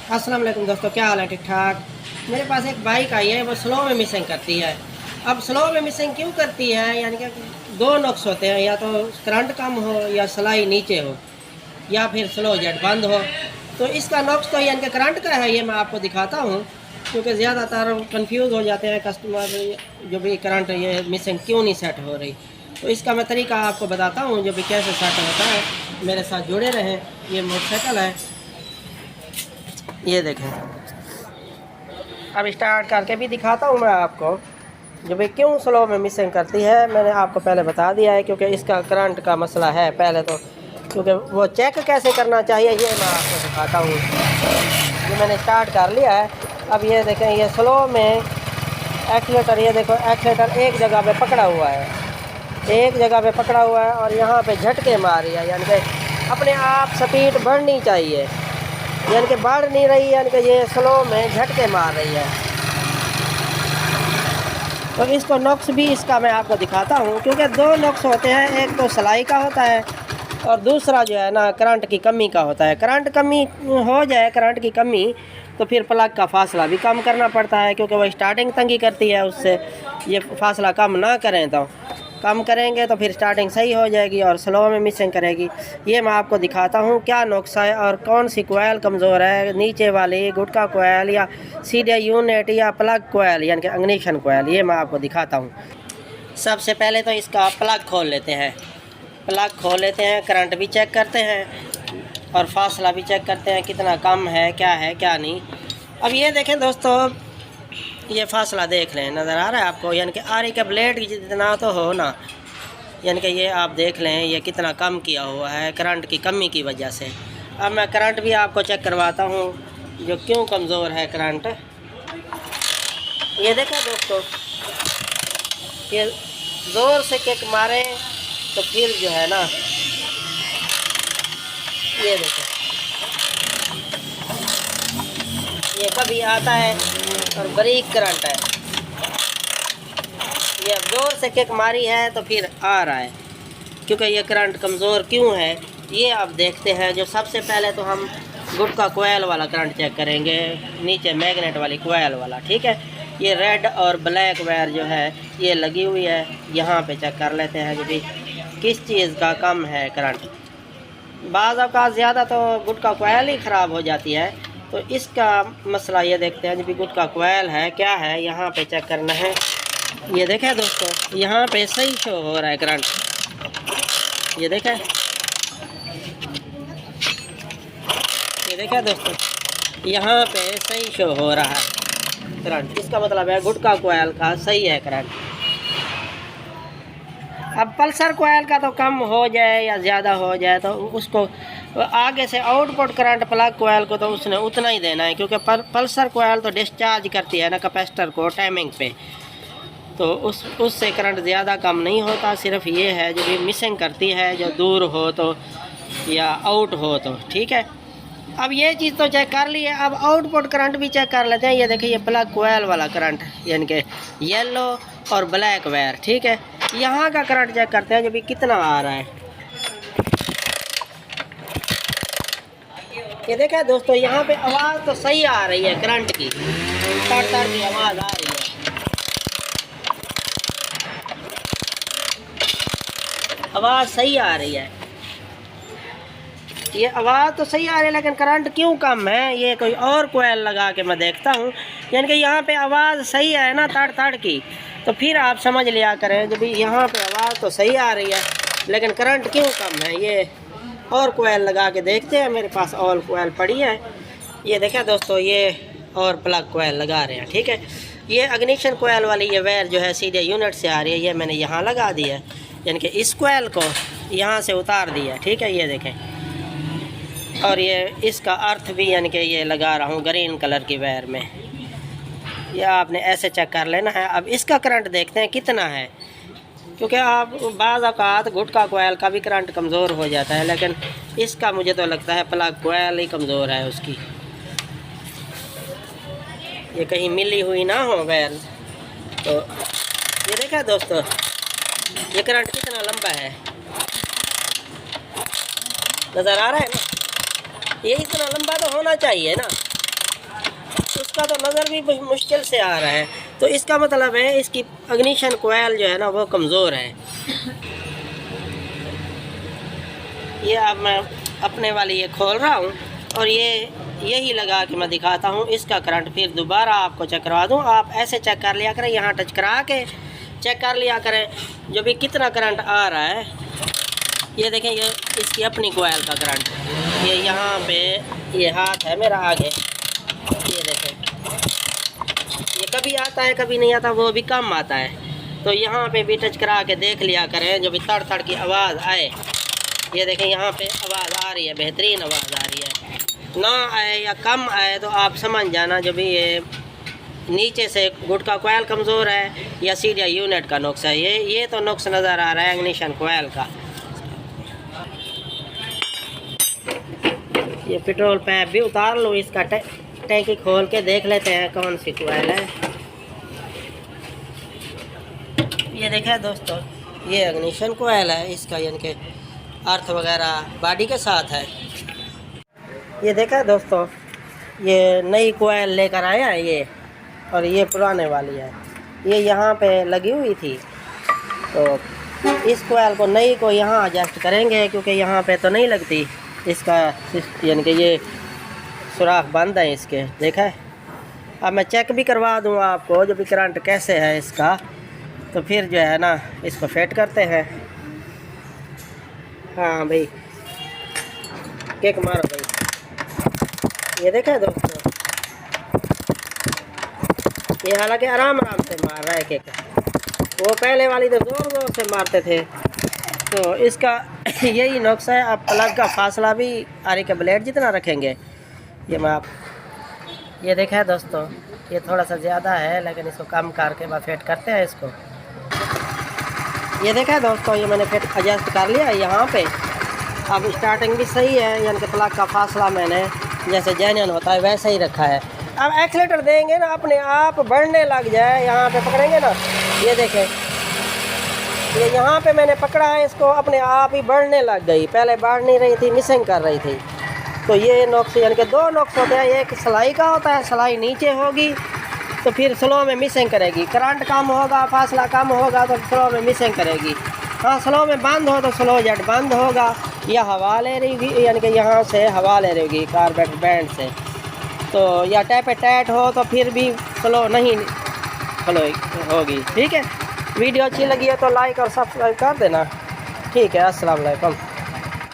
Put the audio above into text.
अस्सलाम वालेकुम दोस्तों, क्या हाल है? ठीक ठाक। मेरे पास एक बाइक आई है, वो स्लो में मिसिंग करती है। अब स्लो में मिसिंग क्यों करती है? यानी कि दो नुक्स होते हैं, या तो करंट कम हो या सिलाई नीचे हो या फिर स्लो जेट बंद हो। तो इसका नुक्स तो यानी कि करंट का है, ये मैं आपको दिखाता हूँ, क्योंकि ज़्यादातर कंफ्यूज हो जाते हैं कस्टमर, जो भी करंट ये मिसिंग क्यों नहीं सेट हो रही। तो इसका मैं तरीका आपको बताता हूँ, जो भी कैसे सेट होता है। मेरे साथ जुड़े रहें। ये मोटरसाइकिल है, ये देखें। अब स्टार्ट करके भी दिखाता हूँ मैं आपको, जो भी क्यों स्लो में मिसिंग करती है। मैंने आपको पहले बता दिया है, क्योंकि इसका करंट का मसला है पहले तो। क्योंकि वो चेक कैसे करना चाहिए ये मैं आपको दिखाता हूँ। ये मैंने स्टार्ट कर लिया है। अब ये देखें, ये स्लो में एक्सीलेटर, ये देखो एक्सीलेटर एक जगह पे पकड़ा हुआ है, एक जगह पे पकड़ा हुआ है, और यहाँ पे झटके मार रही है। यानी कि अपने आप स्पीड बढ़नी चाहिए, यानी कि बढ़ नहीं रही, यानी कि ये स्लो में झटके मार रही है। तो इसको नुक्स भी इसका मैं आपको दिखाता हूँ, क्योंकि दो नुक्स होते हैं, एक तो सिलाई का होता है और दूसरा जो है ना करंट की कमी का होता है। करंट कमी हो जाए, करंट की कमी, तो फिर प्लग का फासला भी कम करना पड़ता है, क्योंकि वो स्टार्टिंग तंगी करती है उससे। ये फासला कम ना करें तो, कम करेंगे तो फिर स्टार्टिंग सही हो जाएगी और स्लो में मिसिंग करेगी। ये मैं आपको दिखाता हूँ क्या नुक्सा है और कौन सी कोयल कमज़ोर है, नीचे वाली गुटका कोयल या सीधे यूनिट या प्लग कोयल, यानी कि इग्निशन कोयल। ये मैं आपको दिखाता हूँ। सबसे पहले तो इसका प्लग खोल लेते हैं, प्लग खोल लेते हैं, करंट भी चेक करते हैं और फासला भी चेक करते हैं कितना कम है क्या नहीं। अब ये देखें दोस्तों, ये फासला देख लें, नज़र आ रहा है आपको? यानी कि आरी के ब्लेड जितना तो हो ना, यानी कि ये आप देख लें ये कितना कम किया हुआ है करंट की कमी की वजह से। अब मैं करंट भी आपको चेक करवाता हूँ, जो क्यों कमज़ोर है करंट। ये देखें दोस्तों, ये ज़ोर से किक मारें तो फिर जो है ना, ये देखें, ये कभी आता है और बारीक करंट है। ये अब ज़ोर से किक मारी है तो फिर आ रहा है, क्योंकि ये करंट कमज़ोर क्यों है ये आप देखते हैं। जो सबसे पहले तो हम गुटका कोयल वाला करंट चेक करेंगे, नीचे मैग्नेट वाली कोयल वाला, ठीक है। ये रेड और ब्लैक वायर जो है ये लगी हुई है, यहाँ पे चेक कर लेते हैं जो भी किस चीज़ का कम है करंट। बाज़ औक़ात ज़्यादा तो गुटका कोयल ही ख़राब हो जाती है, तो इसका मसला ये देखते हैं जो भी गुटका कोयल है क्या है, यहाँ पे चेक करना है। ये देखें दोस्तों, यहाँ पे सही शो हो रहा है करंट, ये देखें, ये देखें दोस्तों, यहाँ पे सही शो हो रहा है करंट। इसका मतलब है गुटका कोयल का सही है करंट। अब पल्सर कोयल का तो कम हो जाए या ज़्यादा हो जाए तो उसको आगे से आउटपुट करंट प्लग कोयल को तो उसने उतना ही देना है, क्योंकि पल्सर कोयल तो डिस्चार्ज करती है ना कैपेसिटर को टाइमिंग पे, तो उससे करंट ज़्यादा कम नहीं होता। सिर्फ ये है जो भी मिसिंग करती है, जो दूर हो तो या आउट हो तो, ठीक है। अब ये चीज़ तो चेक कर ली है, अब आउटपुट करंट भी चेक कर लेते हैं। ये देखिए, ये प्लग कोयल वाला करंट, यानी कि येलो और ब्लैक वायर, ठीक है। यहाँ का करंट चेक करते हैं जो भी कितना आ रहा है। ये देखा दोस्तों, यहाँ पे आवाज़ तो सही आ रही है करंट की, तड़ की आवाज़ आ रही है। आवाज़ सही आ रही है, ये आवाज़ तो सही आ रही है, लेकिन करंट क्यों कम है? ये कोई और कोयल लगा के मैं देखता हूँ। यानी कि यहाँ पे आवाज़ सही है ना तड़ की, तो फिर आप समझ लिया करें जो भी यहाँ पे आवाज़ तो सही आ रही है, लेकिन करंट क्यों कम है। ये और कोयल लगा के देखते हैं, मेरे पास और कोयल पड़ी है। ये देखें दोस्तों, ये और प्लग कोयल लगा रहे हैं, ठीक है। ये इग्निशन कोयल वाली ये वायर जो है सीधे यूनिट से आ रही है, ये मैंने यहाँ लगा दी है, यानी कि इस कोयल को यहाँ से उतार दिया, ठीक है। ये देखें, और ये इसका अर्थ भी यानी कि ये लगा रहा हूँ ग्रीन कलर की वायर में। ये आपने ऐसे चेक कर लेना है। अब इसका करंट देखते हैं कितना है, क्योंकि आप बाज़ औक़ात गुटका कोयल का भी करंट कमज़ोर हो जाता है, लेकिन इसका मुझे तो लगता है प्लग कोयल ही कमज़ोर है उसकी। ये कहीं मिली हुई ना हो वायर। तो ये देखा दोस्तों, ये करंट कितना लंबा है, नज़र आ रहा है ना। ये इतना लंबा तो होना चाहिए ना, उसका तो नज़र भी मुश्किल से आ रहा है। तो इसका मतलब है इसकी इग्निशन कोयल जो है ना वो कमज़ोर है। ये अब मैं अपने वाली ये खोल रहा हूँ और यही लगा के मैं दिखाता हूँ इसका करंट। फिर दोबारा आपको चेक करवा दूँ। आप ऐसे चेक कर लिया करें, यहाँ टच करा के चेक कर लिया करें जो भी कितना करंट आ रहा है। ये देखें, ये इसकी अपनी कोयल का करंट, ये यहाँ पे ये हाथ है मेरा आगे, ये देखें, ये कभी आता है कभी नहीं आता, वो भी कम आता है। तो यहाँ पे भी टच करा के देख लिया करें जो भी तड़ तड़ की आवाज़ आए। ये देखें यहाँ पे आवाज़ आ रही है, बेहतरीन आवाज़ आ रही है। ना आए या कम आए तो आप समझ जाना जो भी ये नीचे से गुड का कोयल कमज़ोर है या सीड या यूनिट का नुक्स है। ये तो नुक्स नज़र आ रहा है इग्निशन कोयल का। ये पेट्रोल पाइप भी उतार लो, इसका टैंकी खोल के देख लेते हैं कौन सी कोयल है। ये देखें दोस्तों, ये इग्निशन कोयल है, इसका यानी कि अर्थ वगैरह बॉडी के साथ है। ये देखा दोस्तों, ये नई कोयल लेकर आया है ये, और ये पुराने वाली है। ये यहाँ पे लगी हुई थी, तो इस कोयल को नई को यहाँ एडजस्ट करेंगे क्योंकि यहाँ पे तो नहीं लगती। इसका यानी कि ये सुराख बंद है इसके, देखा है। अब मैं चेक भी करवा दूँ आपको जो भी करंट कैसे है इसका, तो फिर जो है ना इसको फिट करते हैं। हाँ भाई, किक मारो भाई। ये देखा है दोस्तों, ये हालांकि आराम आराम से मार रहा है किक, वो पहले वाली तो ज़ोर ज़ोर से मारते थे। तो इसका यही नुक्स है। आप प्लग का फासला भी आरी के ब्लेड जितना रखेंगे। ये मैं आप ये देखा है दोस्तों, ये थोड़ा सा ज़्यादा है लेकिन इसको कम करके मैं फिट करते हैं इसको। ये देखा है दोस्तों, ये मैंने फिट एडजस्ट कर लिया यहाँ पे। अब स्टार्टिंग भी सही है, यानी कि प्लग का फासला मैंने जैसे जेन्युइन होता है वैसे ही रखा है। अब एक्सीलेटर देंगे ना अपने आप बढ़ने लग जाए, यहाँ पे पकड़ेंगे ना, ये देखें, ये यहाँ पे मैंने पकड़ा है इसको, अपने आप ही बढ़ने लग गई। पहले बढ़ नहीं रही थी, मिसिंग कर रही थी। तो ये नुक्स यानी कि दो नुक्स होते हैं। एक सिलाई का होता है, सिलाई नीचे होगी तो फिर स्लो में मिसिंग करेगी। करंट कम होगा, फासला कम होगा तो स्लो में मिसिंग करेगी। हाँ, स्लो में बंद हो तो स्लो जेट बंद होगा, या हवा ले रही यानी कि यहाँ से हवा ले रहेगी कार्बेट बैंड से। तो या टैप टैट हो तो फिर भी स्लो नहीं स्लो होगी। ठीक है, वीडियो अच्छी लगी है तो लाइक और सब्सक्राइब कर देना। ठीक है, अस्सलाम वालेकुम।